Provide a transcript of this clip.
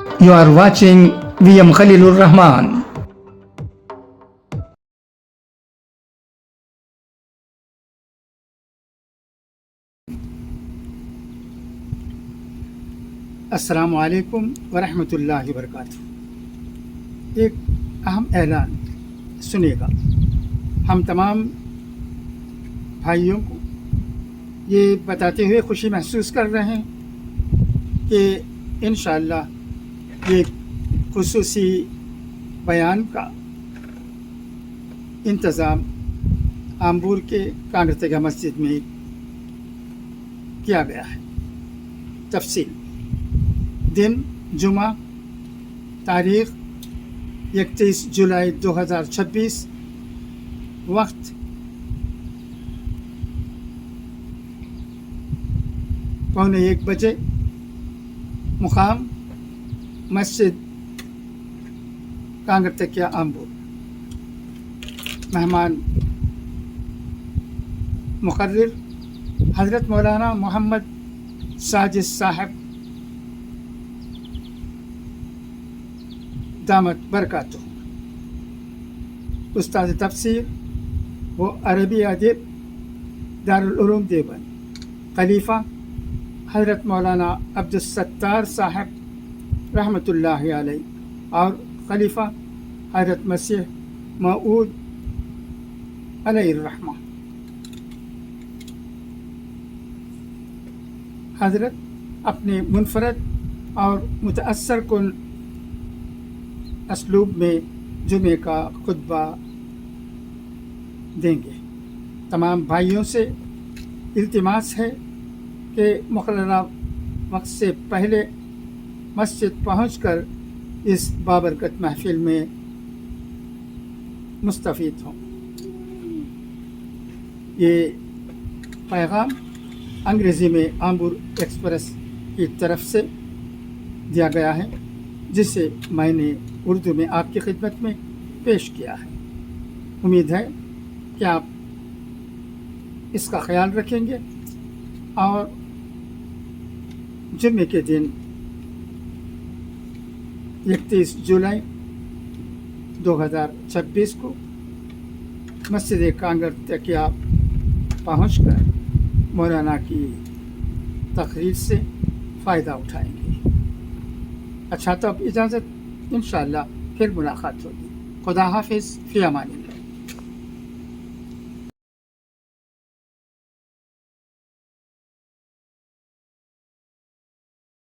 You are watching VM Khalilur Rahman. السلام علیکم ورحمۃ اللہ وبرکاتہ۔ ایک اہم اعلان سنیے گا۔ ہم تمام بھائیوں کو یہ بتاتے ہوئے خوشی محسوس کر رہے ہیں کہ انشاءاللہ یہ خصوصی بیان کا انتظام آمبور کے کانگرتگا مسجد میں کیا گیا ہے۔ تفصیل: دن جمعہ، تاریخ 31 جولائی 2026، وقت 12:45 بجے، مقام مسجد کانگرتکیا آمبور۔ مہمان مقرر حضرت مولانا محمد ساجد صاحب دامت برکاتہ، استاد تفسیر و عربی ادب دارالعلوم دیوبند۔ خلیفہ حضرت مولانا عبدالستار صاحب رحمۃ اللہ علیہ اور خلیفہ حضرت مسیح موعود علیہ الرحمہ۔ حضرت اپنے منفرد اور متاثر کن اسلوب میں جمعے کا خطبہ دیں گے۔ تمام بھائیوں سے التماس ہے کہ مقررہ وقت سے پہلے مسجد پہنچ کر اس بابرکت محفل میں مستفید ہوں۔ یہ پیغام انگریزی میں آمبور ایکسپریس کی طرف سے دیا گیا ہے، جسے میں نے اردو میں آپ کی خدمت میں پیش کیا ہے۔ امید ہے کہ آپ اس کا خیال رکھیں گے اور جمعے کے دن 31 جولائی 2026 کو مسجد کانگرتکیا پہنچ کر مولانا کی تقریر سے فائدہ اٹھائیں گے۔ اچھا، تو اب اجازت، انشاءاللہ پھر ملاقات ہوگی۔ خدا حافظ، فی امان اللہ۔